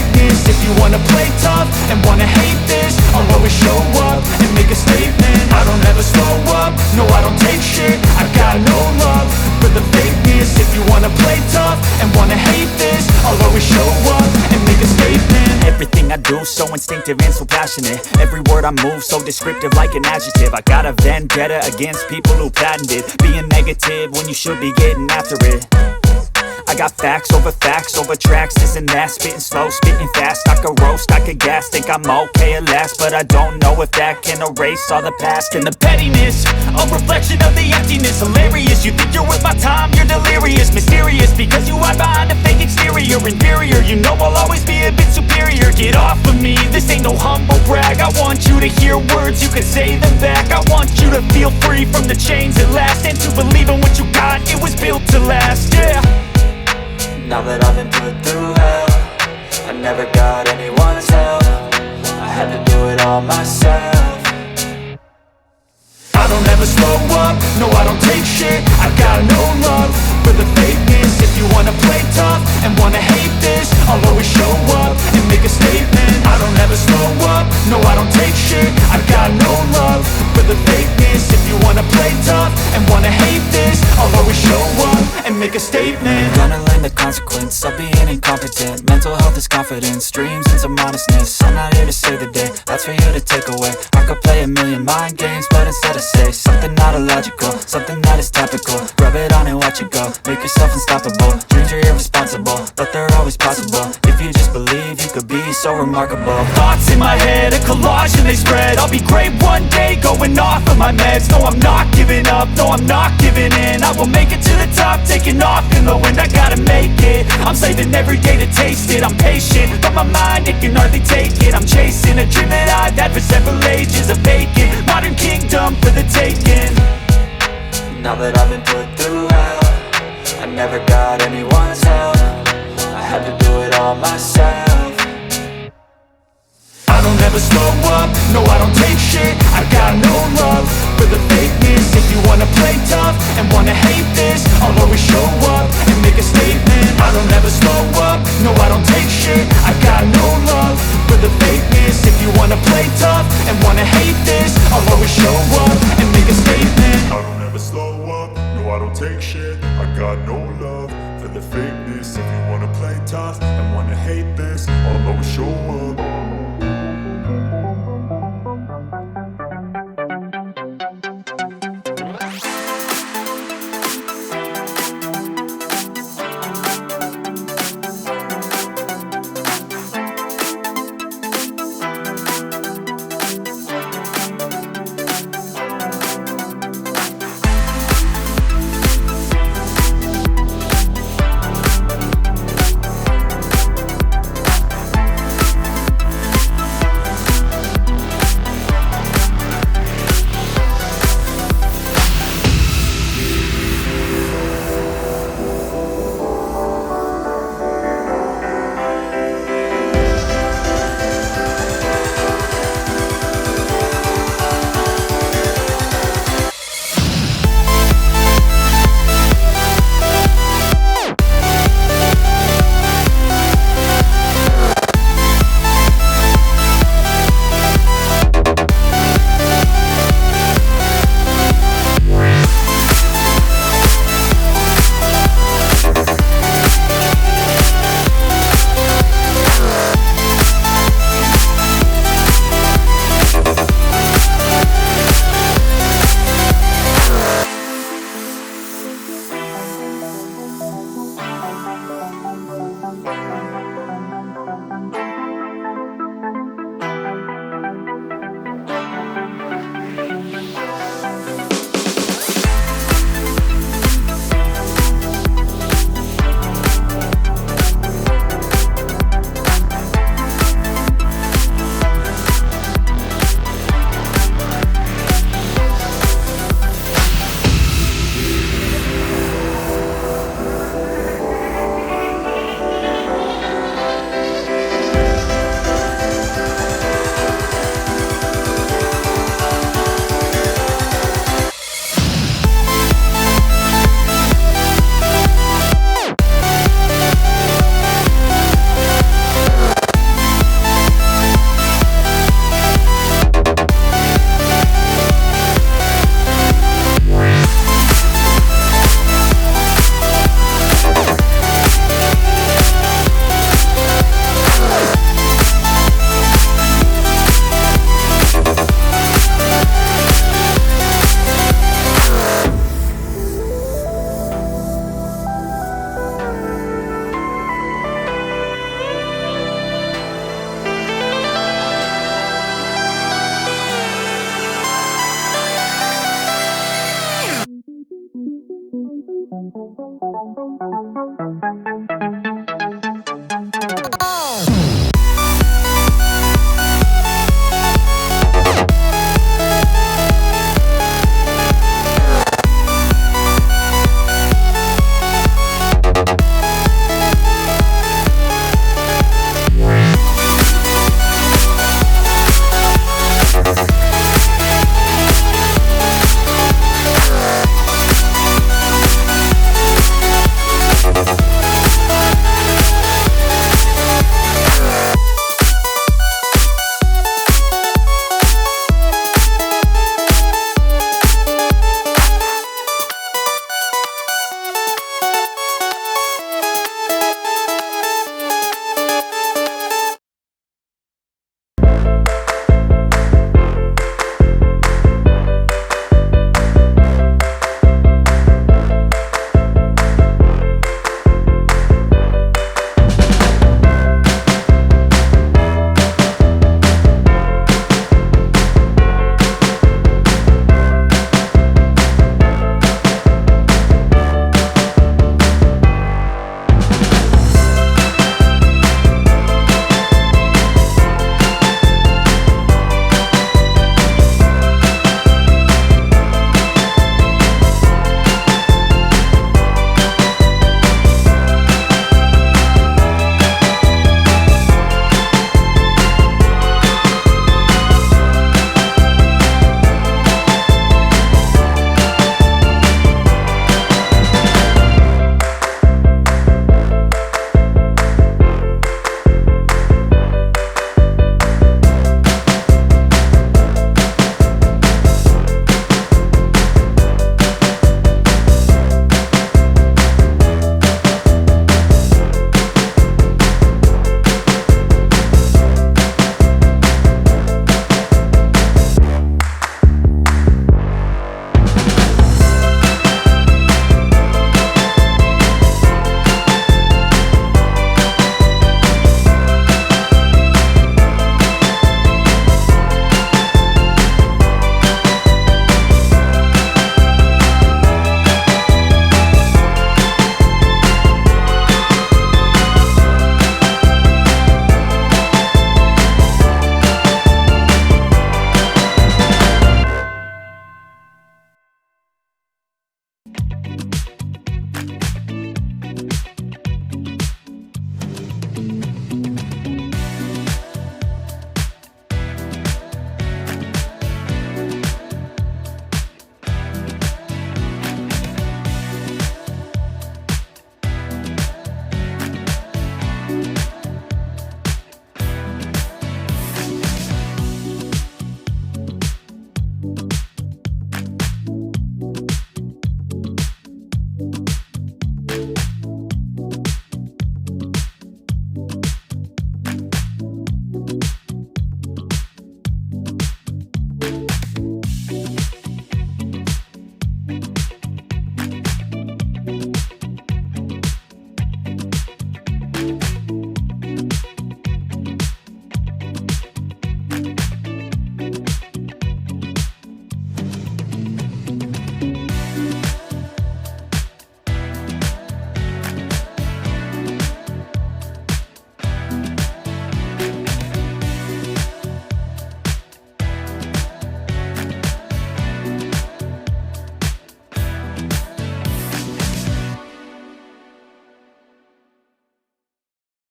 fakeness. If you wanna play tough and wanna hate this, I'll always show up and make a statement. I don't ever slow up, no I don't take shit. I got no love for the fakeness. If you wanna play tough and wanna hate this, I'll always show up and make a statement. Everything I do so instinctive and so passionate. Every word I move so descriptive like an adjective. I got a vendetta against people who patented being negative when you should be getting after it. I got facts over tracks, this and that. Spitting slow, spitting fast. I could roast, I could gas. Think I'm okay at last, but I don't know if that can erase all the past. And the pettiness, a reflection of the emptiness. Hilarious, you think you're worth my time, you're delirious. Mysterious, because you hide behind a fake exterior. Inferior, you know I'll always be a bit superior. Get off of me, this ain't no humble brag. I want you to hear words, you can say them back. I want you to feel free from the chains at last, and to believe in what you got, it was built to last, yeah. Now that I've been put through hell, I never got anyone's help. I had to do it all myself. I don't ever slow up, no I don't take shit. I got no love for the fakeness. If you wanna play tough and wanna hate this, I'll always show up and make a statement. I don't ever slow up, no I don't take shit. I got no love for the fakeness. If you wanna play tough and wanna hate this, I'll always show up and make a statement. Gonna learn the consequence of being incompetent. Mental health is confidence, dreams and some modestness. I'm not here to save the day, that's for you to take away. I could play a million mind games, but instead I say something not illogical, something that is topical. Rub it on and watch it go, make yourself unstoppable. Dreams are irresponsible, but they're always possible. If you just believe, you could be so remarkable. Thoughts in my head, a collage and they spread. I'll be great one day, going off of my meds. No I'm not giving up, no I'm not giving in. I will make it to the top, taking off in the wind. I gotta make it, I'm saving every day to taste it. I'm patient, but my mind, it can hardly take it. I'm chasing a dream that I've had for several ages. A vacant, modern kingdom for the taking. Now that I've been put through hell, I never got anyone's help. I had to do it all myself. I don't ever slow up, no I don't take shit. I got no love for the fakeness. If you wanna play tough and wanna hate this, I'll always show up and make a statement. I don't ever slow up, no I don't take shit. I got no love for the fakeness. If you wanna play tough and wanna hate this, I'll always show up and make a statement. I don't ever slow up, no I don't take shit. I got no love